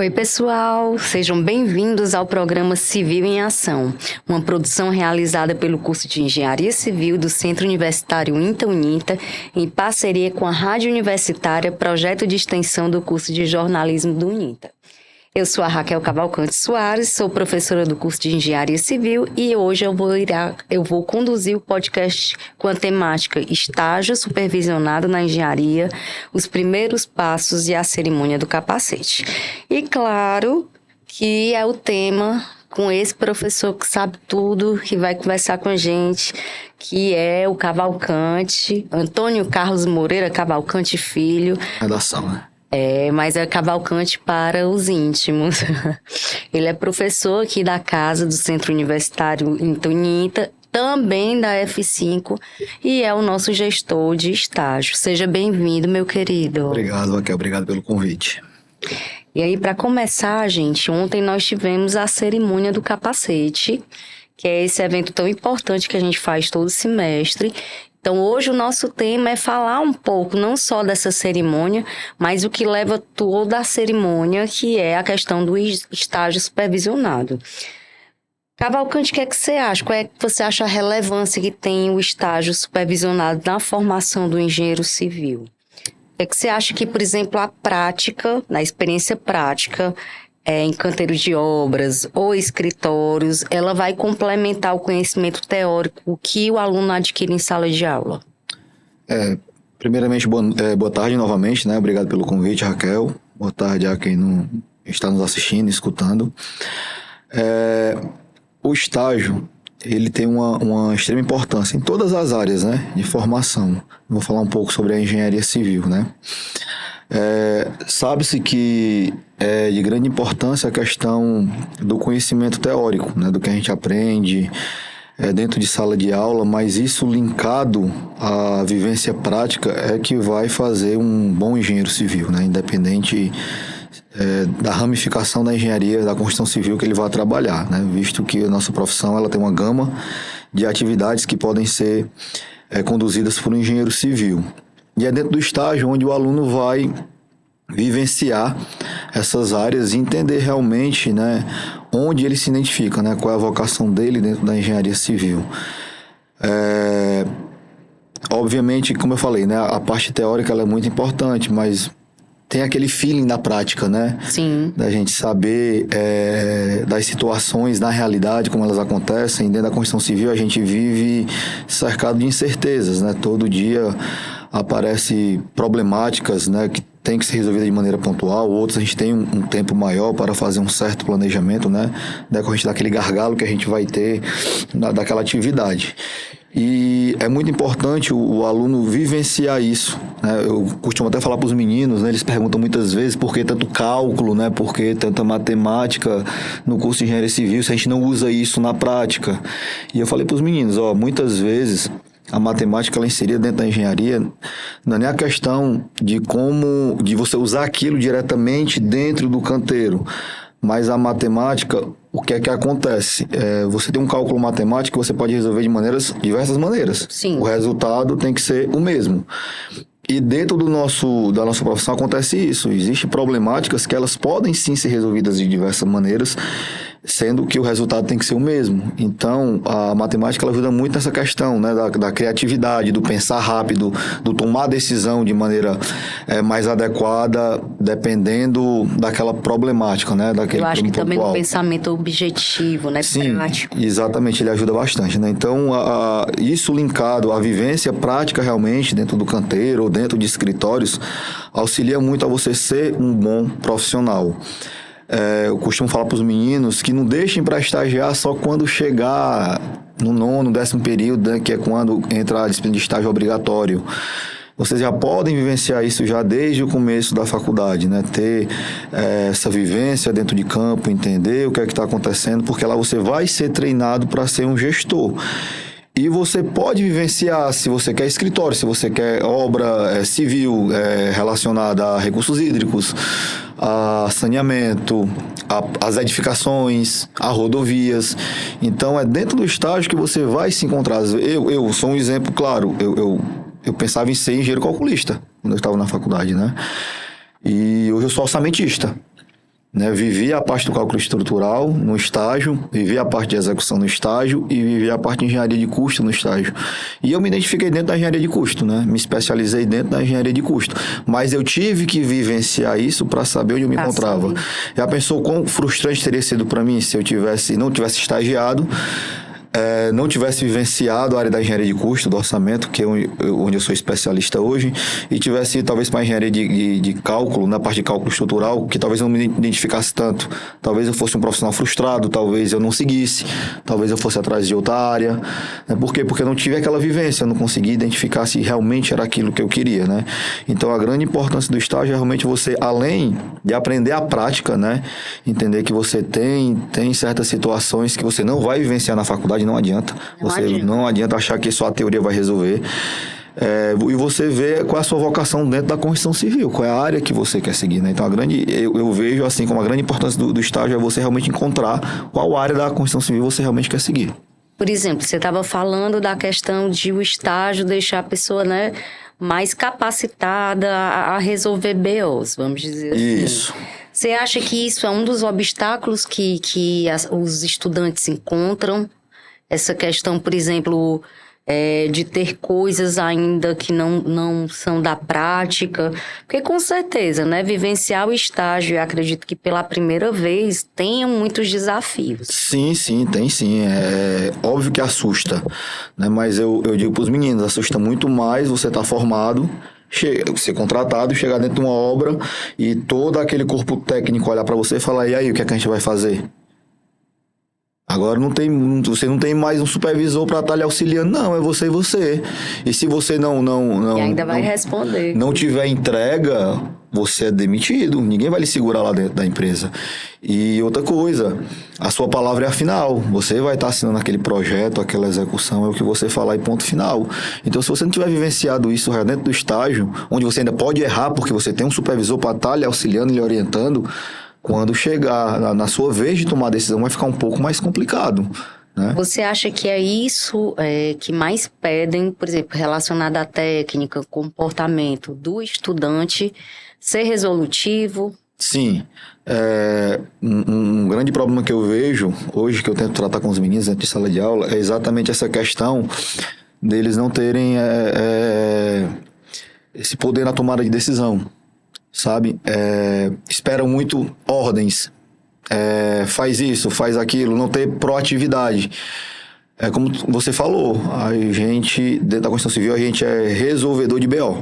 Oi, pessoal, sejam bem-vindos ao programa Civil em Ação, uma produção realizada pelo curso de Engenharia Civil do Centro Universitário INTA-UNITA, em parceria com a Rádio Universitária, projeto de extensão do curso de jornalismo do UNITA. Eu sou a Raquel Cavalcante Soares, sou professora do curso de Engenharia Civil e hoje eu vou conduzir o podcast com a temática Estágio Supervisionado na Engenharia, os primeiros passos e a cerimônia do capacete. E claro que é o tema com esse professor que sabe tudo, que vai conversar com a gente, que é o Cavalcante, Antônio Carlos Moreira Cavalcante Filho. Redação, né? Mas é Cavalcante para os íntimos. Ele é professor aqui da casa do Centro Universitário INTA-UNITA, também da F5, e é o nosso gestor de estágio. Seja bem-vindo, meu querido. Obrigado, Raquel. Obrigado pelo convite. E aí, para começar, gente, ontem nós tivemos a cerimônia do capacete, que é esse evento tão importante que a gente faz todo semestre. Então, hoje o nosso tema é falar um pouco, não só dessa cerimônia, mas o que leva toda a cerimônia, que é a questão do estágio supervisionado. Cavalcante, o que é que você acha? Qual é que você acha a relevância que tem o estágio supervisionado na formação do engenheiro civil? O que é que você acha que, por exemplo, a prática, na experiência prática, em canteiros de obras ou escritórios, ela vai complementar o conhecimento teórico que o aluno adquire em sala de aula? Primeiramente, boa tarde novamente, né? Obrigado pelo convite, Raquel. Boa tarde a quem não está nos assistindo, escutando. O estágio, ele tem uma extrema importância em todas as áreas, né, de formação. Vou falar um pouco sobre a engenharia civil, né? Sabe-se que é de grande importância a questão do conhecimento teórico, né, do que a gente aprende dentro de sala de aula, mas isso linkado à vivência prática é que vai fazer um bom engenheiro civil, né, independente da ramificação da engenharia, da construção civil que ele vai trabalhar, né, visto que a nossa profissão ela tem uma gama de atividades que podem ser conduzidas por um engenheiro civil. E é dentro do estágio onde o aluno vai vivenciar essas áreas e entender realmente, né, onde ele se identifica, né, qual é a vocação dele dentro da engenharia civil. Obviamente, como eu falei, né, a parte teórica ela é muito importante, mas tem aquele feeling da prática, né? Sim. Da gente saber das situações na realidade, como elas acontecem. Dentro da construção civil, a gente vive cercado de incertezas, né? Todo dia aparecem problemáticas, né, que tem que ser resolvida de maneira pontual, outros a gente tem um tempo maior para fazer um certo planejamento, né, decorrente daquele gargalo que a gente vai ter daquela atividade. E é muito importante o aluno vivenciar isso, né? Eu costumo até falar para os meninos, né? Eles perguntam muitas vezes por que tanto cálculo, né? Por que tanta matemática no curso de engenharia civil se a gente não usa isso na prática. E eu falei para os meninos, muitas vezes a matemática ela é inserida dentro da engenharia, não é nem a questão de você usar aquilo diretamente dentro do canteiro, mas a matemática, o que é que acontece? Você tem um cálculo matemático que você pode resolver de diversas maneiras. Sim. O resultado tem que ser o mesmo. E dentro da nossa profissão acontece isso. Existem problemáticas que elas podem sim ser resolvidas de diversas maneiras, sendo que o resultado tem que ser o mesmo. Então, a matemática ela ajuda muito nessa questão, né, da criatividade, do pensar rápido, do tomar decisão de maneira mais adequada, dependendo daquela problemática, né, daquele Eu acho que também pontual. no pensamento objetivo, né, Sim, prático. exatamente, ele ajuda bastante, né? Então, isso linkado à vivência prática realmente dentro do canteiro ou dentro de escritórios, auxilia muito a você ser um bom profissional. Eu costumo falar para os meninos que não deixem para estagiar só quando chegar no 9º, 10º período, né, que é quando entra a disciplina de estágio obrigatório. Vocês já podem vivenciar isso já desde o começo da faculdade, né? Ter essa vivência dentro de campo, entender o que é que está acontecendo, porque lá você vai ser treinado para ser um gestor. E você pode vivenciar, se você quer escritório, se você quer obra civil relacionada a recursos hídricos, a saneamento, as edificações, a rodovias. Então, é dentro do estágio que você vai se encontrar. Eu sou um exemplo claro. Eu pensava em ser engenheiro calculista quando eu estava na faculdade, né? E hoje eu sou orçamentista. né? Vivi a parte do cálculo estrutural no estágio, vivi a parte de execução no estágio e vivi a parte de engenharia de custo no estágio. E eu me identifiquei dentro da engenharia de custo, né? Me especializei dentro da engenharia de custo. Mas eu tive que vivenciar isso para saber onde eu me encontrava. Já pensou quão frustrante teria sido para mim se eu não tivesse estagiado, não tivesse vivenciado a área da engenharia de custo, do orçamento, que é onde eu sou especialista hoje, e tivesse ido talvez para a engenharia de cálculo, na parte de cálculo estrutural, que talvez eu não me identificasse tanto. Talvez eu fosse um profissional frustrado, talvez eu não seguisse, talvez eu fosse atrás de outra área. Por quê? Porque eu não tive aquela vivência, eu não consegui identificar se realmente era aquilo que eu queria, né? Então, a grande importância do estágio é realmente você, além de aprender a prática, né? Entender que você tem certas situações que você não vai vivenciar na faculdade. Não adianta. Não adianta achar que só a teoria vai resolver. E você vê qual é a sua vocação dentro da construção civil, qual é a área que você quer seguir, né? Então, eu vejo assim como a grande importância do estágio é você realmente encontrar qual área da construção civil você realmente quer seguir. Por exemplo, você estava falando da questão de o estágio deixar a pessoa, né, mais capacitada a resolver BOs, vamos dizer assim. Isso. Você acha que isso é um dos obstáculos que os estudantes encontram? Essa questão, por exemplo, de ter coisas ainda que não são da prática. Porque, com certeza, né, vivenciar o estágio, eu acredito que pela primeira vez, tenha muitos desafios. Sim, tem sim. É óbvio que assusta, né? Mas eu digo para os meninos, assusta muito mais você estar formado, ser contratado, chegar dentro de uma obra e todo aquele corpo técnico olhar para você e falar, e aí, o que é que a gente vai fazer? Agora você não tem mais um supervisor para estar lhe auxiliando, não, é você e você. E se você e ainda vai responder. Não tiver entrega, você é demitido, ninguém vai lhe segurar lá dentro da empresa. E outra coisa, a sua palavra é a final, você vai estar assinando aquele projeto, aquela execução, é o que você falar e ponto final. Então, se você não tiver vivenciado isso dentro do estágio, onde você ainda pode errar, porque você tem um supervisor para estar lhe auxiliando, lhe orientando, quando chegar na sua vez de tomar a decisão, vai ficar um pouco mais complicado, né? Você acha que é isso que mais pedem, por exemplo, relacionado à técnica, comportamento do estudante, ser resolutivo? Sim. Um grande problema que eu vejo hoje, que eu tento tratar com os meninos dentro de sala de aula, é exatamente essa questão deles não terem esse poder na tomada de decisão. Sabe? Esperam muito ordens, faz isso, faz aquilo, não ter proatividade. Como você falou, a gente, dentro da construção civil, a gente é resolvedor de BO.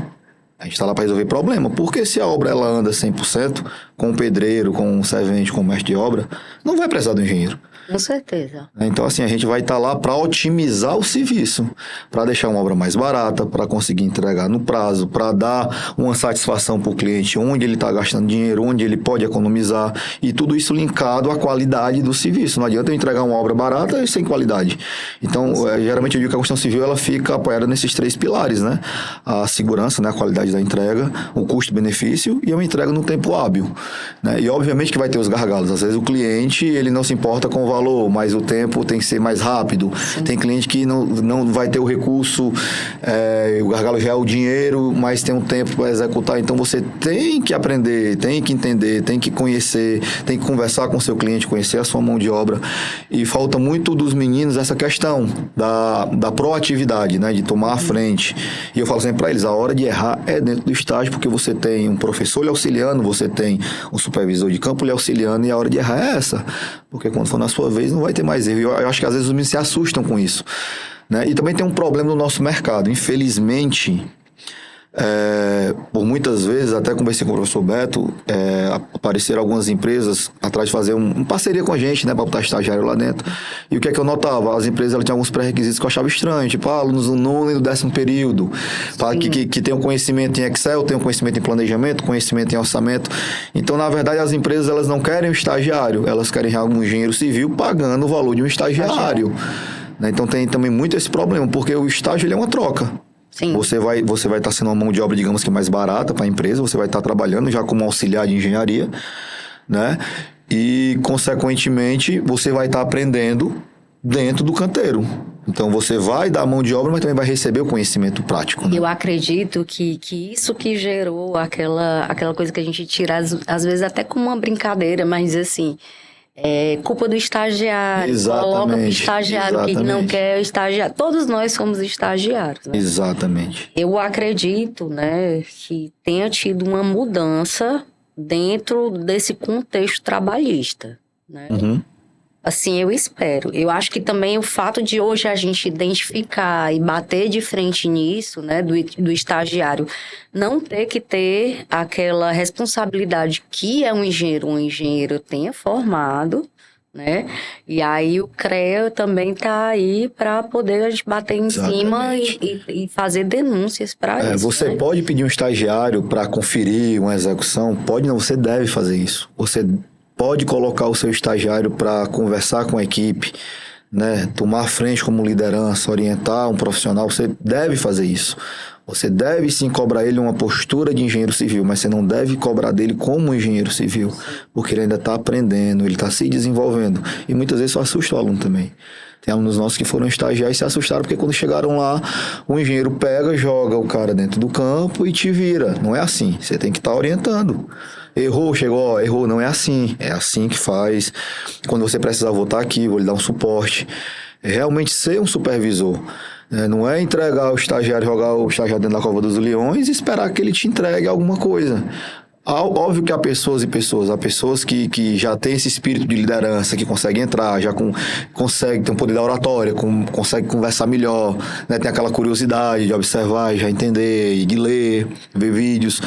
A gente está lá para resolver problema, porque se a obra ela anda 100%, com o pedreiro, com o servente, com o mestre de obra, não vai precisar do engenheiro. Com certeza. Então, assim, a gente vai estar lá para otimizar o serviço, para deixar uma obra mais barata, para conseguir entregar no prazo, para dar uma satisfação para o cliente, onde ele está gastando dinheiro, onde ele pode economizar, e tudo isso linkado à qualidade do serviço. Não adianta eu entregar uma obra barata e sem qualidade. Então, geralmente eu digo que a construção civil ela fica apoiada nesses 3 pilares, né? A segurança, né? A qualidade da entrega, o custo-benefício e a entrega no tempo hábil, né? E obviamente que vai ter os gargalos. Às vezes o cliente ele não se importa com o valor, mas o tempo tem que ser mais rápido. Sim. Tem cliente que não vai ter o recurso, o gargalo já é o dinheiro, mas tem um tempo para executar. Então você tem que aprender, tem que entender, tem que conhecer, tem que conversar com o seu cliente, conhecer a sua mão de obra. E falta muito dos meninos essa questão da proatividade, né? De tomar a frente. E eu falo sempre para eles, a hora de errar é dentro do estágio, porque você tem um professor lhe auxiliando, você tem um supervisor de campo lhe auxiliando, e a hora de errar é essa. Porque quando for na sua vez, não vai ter mais erro. Eu acho que às vezes os meninos se assustam com isso, né? E também tem um problema no nosso mercado. Infelizmente, por muitas vezes, até conversei com o professor Beto, apareceram algumas empresas atrás de fazer uma parceria com a gente, né, para botar estagiário lá dentro. E o que é que eu notava? As empresas elas tinham alguns pré-requisitos que eu achava estranho, tipo, alunos do 9º e do 10º período, que tenham conhecimento em Excel, tenham conhecimento em planejamento, conhecimento em orçamento. Então, na verdade, as empresas elas não querem um estagiário, elas querem um engenheiro civil pagando o valor de um estagiário. Né? Então, tem também muito esse problema, porque o estágio ele é uma troca. Sim. Você vai estar sendo uma mão de obra, digamos que mais barata para a empresa, você vai estar trabalhando já como auxiliar de engenharia, né? E, consequentemente, você vai estar aprendendo dentro do canteiro. Então, você vai dar a mão de obra, mas também vai receber o conhecimento prático, né? Eu acredito que isso que gerou aquela coisa que a gente tira, às vezes até como uma brincadeira, mas assim, é culpa do estagiário, coloca pro estagiário que não quer estagiário. Todos nós somos estagiários, né? Exatamente. Eu acredito, né, que tenha tido uma mudança dentro desse contexto trabalhista, né? Uhum. Assim, eu espero. Eu acho que também o fato de hoje a gente identificar e bater de frente nisso, né, do estagiário, não ter que ter aquela responsabilidade que é um engenheiro tenha formado, né? E aí o CREA também tá aí para poder a gente bater em cima e fazer denúncias para isso. Você, né, pode pedir um estagiário para conferir uma execução? Pode não, você deve fazer isso. Você pode colocar o seu estagiário para conversar com a equipe, né? Tomar frente como liderança, orientar um profissional. Você deve fazer isso. Você deve sim cobrar ele uma postura de engenheiro civil, mas você não deve cobrar dele como engenheiro civil, porque ele ainda está aprendendo, ele está se desenvolvendo. E muitas vezes isso assusta o aluno também. Tem alunos nossos que foram estagiar e se assustaram porque quando chegaram lá, o engenheiro pega, joga o cara dentro do campo e te vira. Não é assim. Você tem que estar orientando. Errou, chegou, errou, não é assim. É assim que faz. Quando você precisar, vou estar aqui, vou lhe dar um suporte. É realmente ser um supervisor. Não é entregar o estagiário, jogar o estagiário dentro da cova dos leões e esperar que ele te entregue alguma coisa. Óbvio que há pessoas e pessoas. Há pessoas que já têm esse espírito de liderança, que conseguem entrar, já conseguem ter um poder da oratória, conseguem conversar melhor, né? Tem aquela curiosidade de observar, já entender, e de ler, ver vídeos.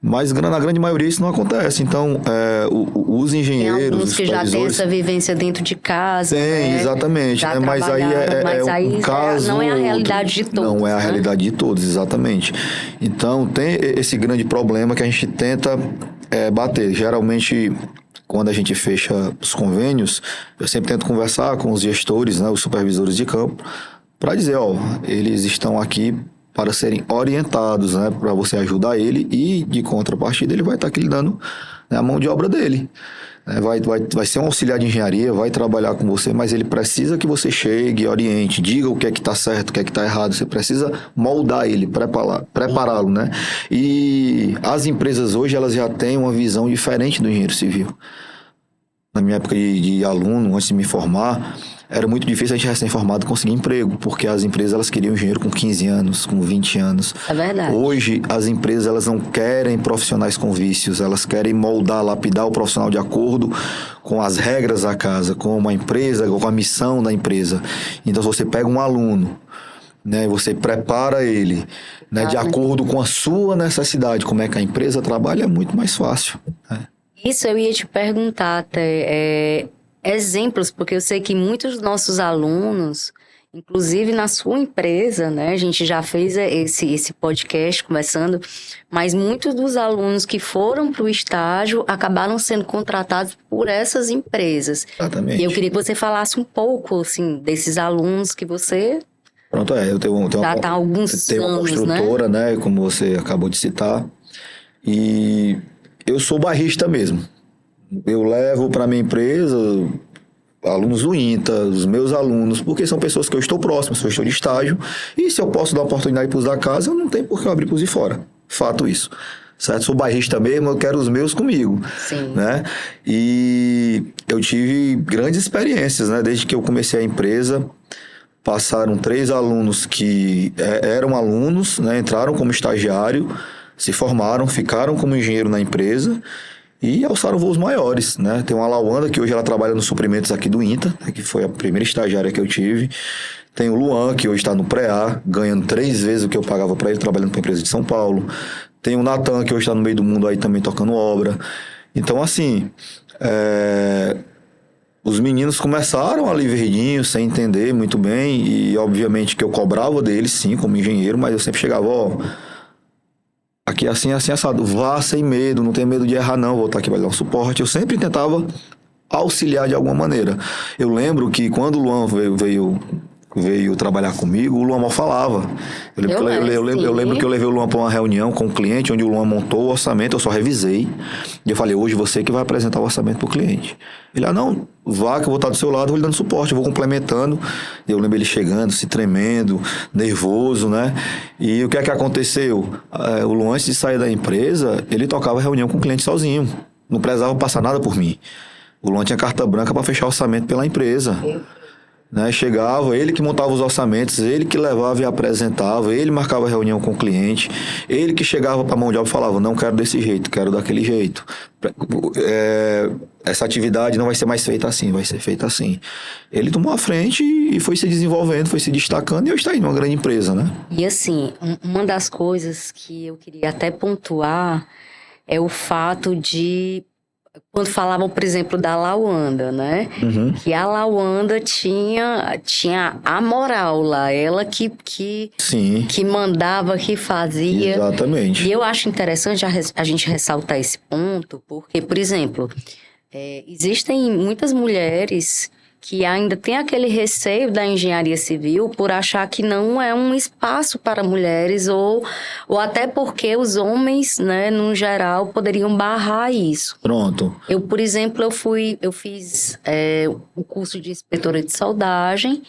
Mas na grande maioria isso não acontece. Então, os engenheiros... Tem alguns que já têm essa vivência dentro de casa. Tem, né? Exatamente. Né? Mas aí um caso... Não é a realidade de todos. Não é a realidade de todos, exatamente. Então, tem esse grande problema que a gente tenta bater. Geralmente, quando a gente fecha os convênios, eu sempre tento conversar com os gestores, né, os supervisores de campo, para dizer, eles estão aqui para serem orientados, né, para você ajudar ele e, de contrapartida, ele vai estar aqui lhe dando, né, a mão de obra dele. Vai ser um auxiliar de engenharia, vai trabalhar com você, mas ele precisa que você chegue, oriente, diga o que é que está certo, o que é que está errado. Você precisa moldar ele, prepará-lo, né? E as empresas hoje, elas já têm uma visão diferente do engenheiro civil. Na minha época de aluno, antes de me formar, era muito difícil a gente recém-formado conseguir emprego, porque as empresas elas queriam engenheiro com 15 anos, com 20 anos. É verdade. Hoje, as empresas elas não querem profissionais com vícios, elas querem moldar, lapidar o profissional de acordo com as regras da casa, com a empresa, com a missão da empresa. Então, se você pega um aluno, né, você prepara ele, né, de acordo com a sua necessidade, como é que a empresa trabalha, é muito mais fácil, né? Isso eu ia te perguntar até, exemplos, porque eu sei que muitos dos nossos alunos, inclusive na sua empresa, né, a gente já fez esse podcast conversando, mas muitos dos alunos que foram para o estágio acabaram sendo contratados por essas empresas. Exatamente. E eu queria que você falasse um pouco, assim, desses alunos que você... Pronto, eu tenho já está há alguns uma anos, construtora, né, como você acabou de citar, e eu sou barrista mesmo. Eu levo para minha empresa alunos do INTA, os meus alunos, porque são pessoas que eu estou próximo, se eu estou de estágio, e se eu posso dar uma oportunidade para os da casa, não tem por que eu abrir para os de fora. Fato isso. Certo? Sou barrista mesmo, eu quero os meus comigo. Sim. Né? E eu tive grandes experiências, né? Desde que eu comecei a empresa, passaram 3 alunos que eram alunos, né? Entraram como estagiário, se formaram, ficaram como engenheiro na empresa e alçaram voos maiores, né? Tem uma Lawanda, que hoje ela trabalha nos suprimentos aqui do INTA, né? Que foi a primeira estagiária que eu tive. Tem o Luan, que hoje está no pré-A, ganhando 3 vezes o que eu pagava para ele, trabalhando para a empresa de São Paulo. Tem o Natan, que hoje está no meio do mundo aí também tocando obra. Então, assim, os meninos começaram ali verdinhos, sem entender muito bem, e obviamente que eu cobrava deles, sim, como engenheiro, mas eu sempre chegava, aqui assim, assim, assado. Vá sem medo, não tenha medo de errar não, vou estar aqui para dar um suporte. Eu sempre tentava auxiliar de alguma maneira. Eu lembro que quando o Luan veio veio trabalhar comigo, o Luan mal falava. Eu lembro que eu levei o Luan para uma reunião com o cliente, onde o Luan montou o orçamento, eu só revisei. E eu falei, hoje você que vai apresentar o orçamento para o cliente. Ele, não, vá que eu vou estar do seu lado, vou lhe dando suporte, eu vou complementando. Eu lembro ele chegando, se tremendo, nervoso, né? E o que é que aconteceu? O Luan, antes de sair da empresa, ele tocava reunião com o cliente sozinho. Não precisava passar nada por mim. O Luan tinha carta branca para fechar orçamento pela empresa. Né? Chegava, ele que montava os orçamentos, ele que levava e apresentava, ele marcava reunião com o cliente, ele que chegava para a mão de obra e falava, não quero desse jeito, quero daquele jeito. Essa atividade não vai ser mais feita assim, vai ser feita assim. Ele tomou a frente e foi se desenvolvendo, foi se destacando e hoje está aí numa grande empresa, né? E assim, uma das coisas que eu queria até pontuar é o fato de... Quando falavam, por exemplo, da Lawanda, né? Uhum. Que a Lawanda tinha a moral lá, ela que mandava, que fazia. Exatamente. E eu acho interessante a gente ressaltar esse ponto, porque, por exemplo, existem muitas mulheres que ainda têm aquele receio da engenharia civil por achar que não é um espaço para mulheres ou até porque os homens, né, no geral, poderiam barrar isso. Pronto. Eu, por exemplo, eu fiz o curso de inspetora de soldagem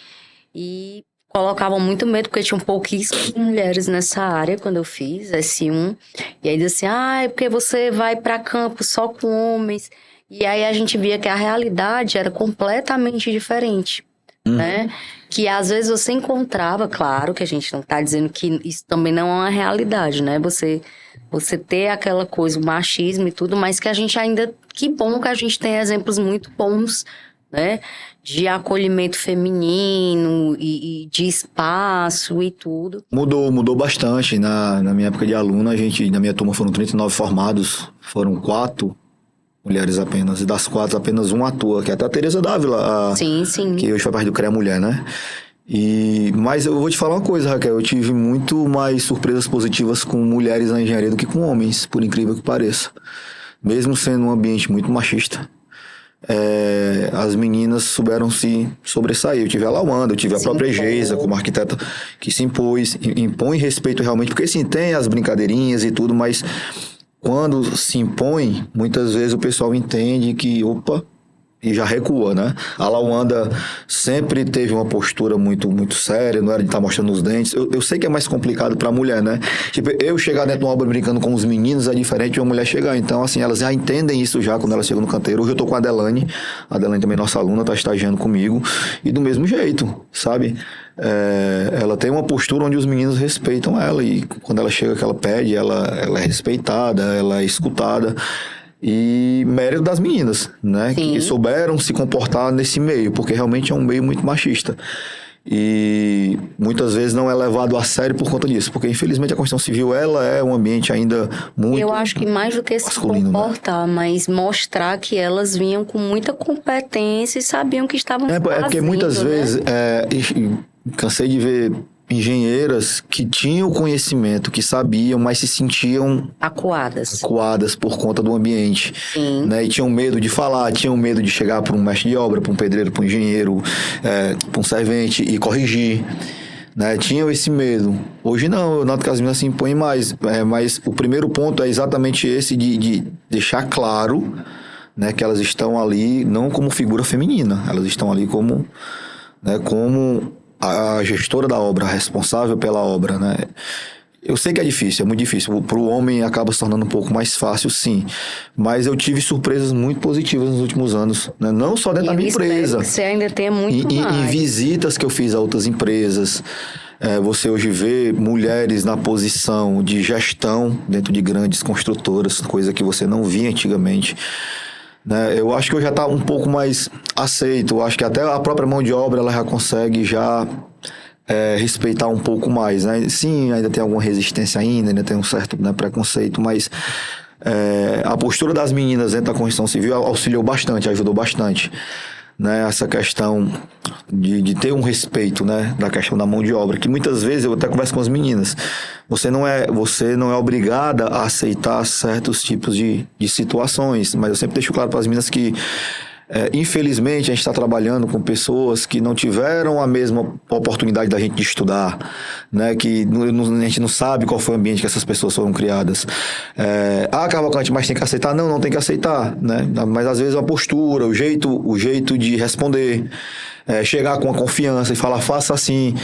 e colocavam muito medo, porque tinham pouquíssimas mulheres nessa área quando eu fiz S1. E aí dizia assim, é porque você vai para campo só com homens. E aí a gente via que a realidade era completamente diferente, né? Que às vezes você encontrava, claro que a gente não está dizendo que isso também não é uma realidade, né? Você ter aquela coisa, o machismo e tudo, mas que a gente ainda... Que bom que a gente tem exemplos muito bons, né? De acolhimento feminino e de espaço e tudo. Mudou bastante. Na minha época de aluna, na minha turma foram 39 formados, foram 4 mulheres apenas, e das 4 apenas uma atua, que é até a Tereza Dávila, Sim. Que hoje faz parte do CREA Mulher, né? Mas eu vou te falar uma coisa, Raquel, eu tive muito mais surpresas positivas com mulheres na engenharia do que com homens, por incrível que pareça. Mesmo sendo um ambiente muito machista, as meninas souberam se sobressair. Eu tive a Lawanda, eu tive a própria Geisa como arquiteta que se impõe respeito realmente, porque sim, tem as brincadeirinhas e tudo, mas... Quando se impõe, muitas vezes o pessoal entende que, e já recua, né? A Lawanda sempre teve uma postura muito, muito séria, não era de estar mostrando os dentes. Eu sei que é mais complicado para a mulher, né? Tipo, eu chegar dentro de uma obra brincando com os meninos é diferente de uma mulher chegar. Então, assim, elas já entendem isso já quando elas chegam no canteiro. Hoje eu tô com a Adelane também nossa aluna, tá estagiando comigo, e do mesmo jeito, sabe? Ela tem uma postura onde os meninos respeitam ela, e quando ela chega que ela pede, ela é respeitada, ela é escutada. E mérito das meninas, né? Sim. Que souberam se comportar nesse meio, porque realmente é um meio muito machista. E muitas vezes não é levado a sério por conta disso, porque infelizmente a construção civil, ela é um ambiente ainda muito... Eu acho que mais do que se comportar, né? Mas mostrar que elas vinham com muita competência e sabiam que estavam fazendo, porque muitas vezes, cansei de ver engenheiras que tinham conhecimento, que sabiam, mas se sentiam acuadas por conta do ambiente. Sim. Né? E tinham medo de falar, tinham medo de chegar para um mestre de obra, para um pedreiro, para um engenheiro, para um servente e corrigir. Né? Tinham esse medo. Hoje não, eu noto que as meninas se impõem mais. Mas o primeiro ponto é exatamente esse de deixar claro, né, que elas estão ali não como figura feminina, elas estão ali como a gestora da obra, a responsável pela obra, né? Eu sei que é difícil, é muito difícil. Para o homem acaba se tornando um pouco mais fácil, sim. Mas eu tive surpresas muito positivas nos últimos anos, né? Não só dentro da minha empresa. Que você ainda tem muito mais. Em visitas que eu fiz a outras empresas. Você hoje vê mulheres na posição de gestão dentro de grandes construtoras, coisa que você não via antigamente. Né? Eu acho que eu já está um pouco mais aceito. Eu acho que até a própria mão de obra ela já consegue respeitar um pouco mais. Né? Sim, ainda tem alguma resistência ainda tem um certo, né, preconceito, mas a postura das meninas dentro da construção civil auxiliou bastante, ajudou bastante. Né, essa questão de ter um respeito, né, da questão da mão de obra, que muitas vezes eu até converso com as meninas, você não é obrigada a aceitar certos tipos de situações, mas eu sempre deixo claro para as meninas que Infelizmente, a gente está trabalhando com pessoas que não tiveram a mesma oportunidade da gente de estudar, né? Que a gente não sabe qual foi o ambiente que essas pessoas foram criadas. Cavalcante, mas tem que aceitar? Não tem que aceitar, né? Mas às vezes a postura, o jeito de responder, chegar com a confiança e falar, faça assim.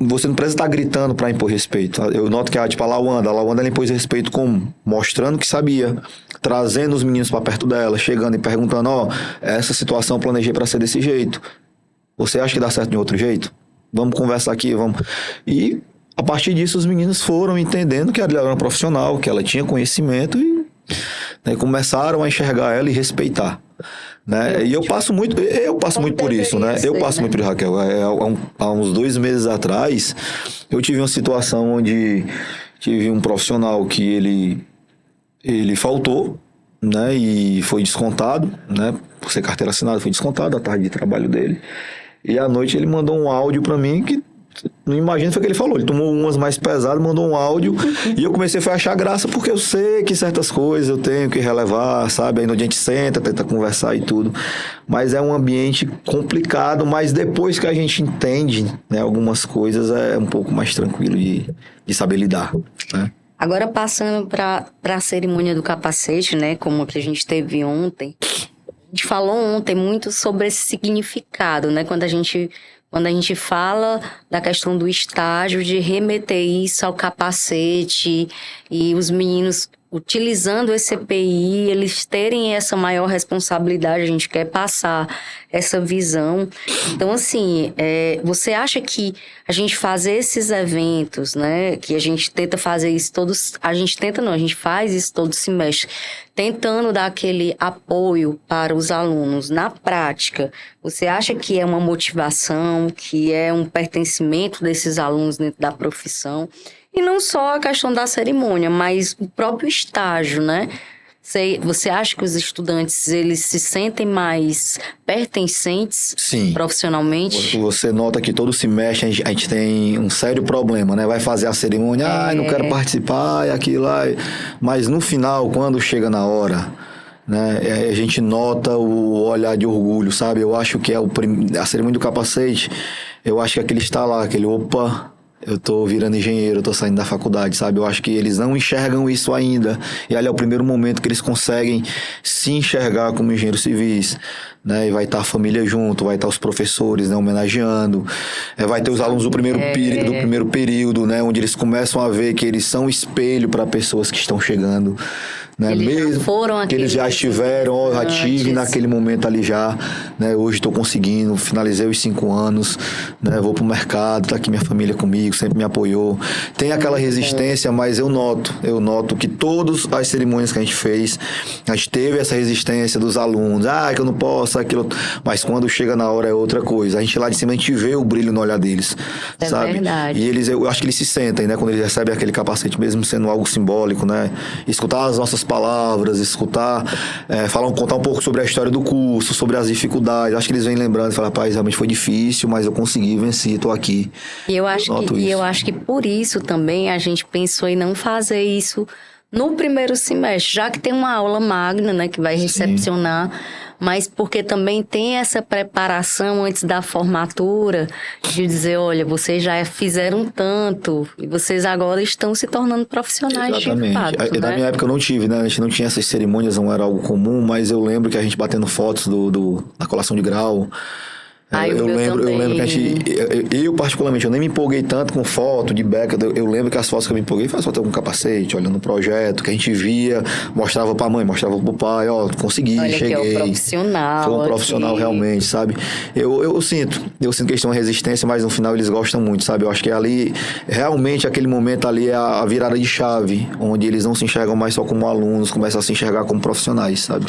Você não precisa estar gritando para impor respeito. Eu noto que a Lawanda ela impôs respeito como? Mostrando que sabia, trazendo os meninos para perto dela, chegando e perguntando, essa situação eu planejei para ser desse jeito. Você acha que dá certo de outro jeito? Vamos conversar aqui, vamos. E a partir disso os meninos foram entendendo que ela era uma profissional, que ela tinha conhecimento e, né, começaram a enxergar ela e respeitar. Né? E eu passo muito por isso, né? Eu passo muito por isso, Raquel. Há uns 2 meses atrás, eu tive uma situação onde tive um profissional que ele faltou, né? E foi descontado, né? Por ser carteira assinada, foi descontado a tarde de trabalho dele. E à noite ele mandou um áudio pra mim que não imagino, foi o que ele falou. Ele tomou umas mais pesadas, mandou um áudio e eu comecei a achar graça porque eu sei que certas coisas eu tenho que relevar, sabe? Aí no dia a gente senta, tenta conversar e tudo. Mas é um ambiente complicado, mas depois que a gente entende, né, algumas coisas, é um pouco mais tranquilo de saber lidar, né? Agora passando para a cerimônia do capacete, né? Como que a gente teve ontem. A gente falou ontem muito sobre esse significado, né? Quando a gente fala da questão do estágio, de remeter isso ao capacete e os meninos utilizando esse EPI, eles terem essa maior responsabilidade, a gente quer passar essa visão. Então, assim, você acha que a gente fazer esses eventos, né, que a gente tenta fazer isso todos, a gente faz isso todo semestre, tentando dar aquele apoio para os alunos na prática, você acha que é uma motivação, que é um pertencimento desses alunos dentro da profissão? E não só a questão da cerimônia, mas o próprio estágio, né? Você acha que os estudantes, eles se sentem mais pertencentes? Sim. Profissionalmente? Você nota que todo semestre a gente tem um sério problema, né? Vai fazer a cerimônia, não quero participar, e aquilo lá. Mas no final, quando chega na hora, né, a gente nota o olhar de orgulho, sabe? Eu acho que a cerimônia do capacete, eu acho que aquele está lá, aquele opa... Eu tô virando engenheiro, eu tô saindo da faculdade, sabe? Eu acho que eles não enxergam isso ainda. E ali é o primeiro momento que eles conseguem se enxergar como engenheiros civis, né? E vai estar a família junto, vai estar os professores, né, homenageando. Vai ter os alunos do primeiro período, né? Onde eles começam a ver que eles são espelho para pessoas que estão chegando. Né? Que eles já estiveram, já tive naquele momento ali já, né? Hoje estou conseguindo, finalizei os 5 anos, né? Vou pro mercado, tá aqui minha família comigo, sempre me apoiou. Tem aquela resistência, mas eu noto que todas as cerimônias que a gente fez, a gente teve essa resistência dos alunos, que eu não posso, aquilo, mas quando chega na hora é outra coisa. A gente lá de cima, a gente vê o brilho no olhar deles, sabe? Verdade. E eu acho que eles se sentem, né? Quando eles recebem aquele capacete, mesmo sendo algo simbólico, né? Escutar as nossas palavras, escutar, contar um pouco sobre a história do curso, sobre as dificuldades. Acho que eles vêm lembrando e falam, rapaz, realmente foi difícil, mas eu consegui, venci, tô aqui. E eu acho que por isso também a gente pensou em não fazer isso no primeiro semestre, já que tem uma aula magna, né, que vai recepcionar, mas porque também tem essa preparação antes da formatura, de dizer, olha, vocês já fizeram tanto, e vocês agora estão se tornando profissionais. Exatamente. De fato, Na minha época eu não tive, né, a gente não tinha essas cerimônias, não era algo comum, mas eu lembro que a gente batendo fotos da colação de grau. Eu lembro que a gente... Eu, particularmente, eu nem me empolguei tanto com foto de beca. Eu lembro que as fotos que eu me empolguei foi as fotos com capacete, olhando o projeto, que a gente via, mostrava pra mãe, mostrava pro pai, consegui, cheguei. Olha que é um profissional. Foi um profissional realmente, sabe? Eu sinto que eles têm uma resistência, mas no final eles gostam muito, sabe? Eu acho que ali, realmente, aquele momento ali é a virada de chave, onde eles não se enxergam mais só como alunos, começam a se enxergar como profissionais, sabe?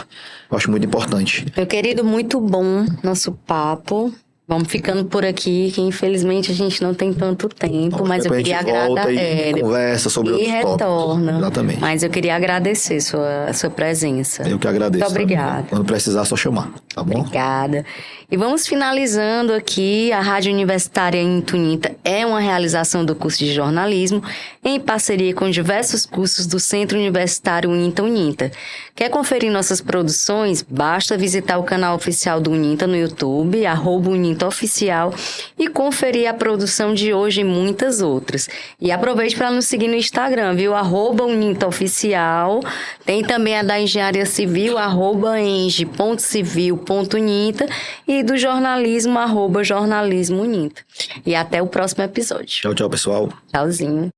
Eu acho muito importante. Meu querido, muito bom nosso papo. Vamos ficando por aqui, que infelizmente a gente não tem tanto tempo, mas eu queria agradecer. E conversa sobre outros retorna. Exatamente. Mas eu queria agradecer sua presença. Eu que agradeço. Muito obrigada. Quando precisar, é só chamar, tá bom? Obrigada. E vamos finalizando aqui. A Rádio Universitária em Tunita é uma realização do curso de jornalismo em parceria com diversos cursos do Centro Universitário Uninta. Quer conferir nossas produções? Basta visitar o canal oficial do Uninta no YouTube, @UnintaOficial, e conferir a produção de hoje e muitas outras. E aproveite para nos seguir no Instagram, viu? @UnintaOficial. Tem também a da Engenharia Civil, @eng.civil.uninta, e do jornalismo, @jornalismouninta. E até o próximo episódio. Tchau, tchau, pessoal. Tchauzinho.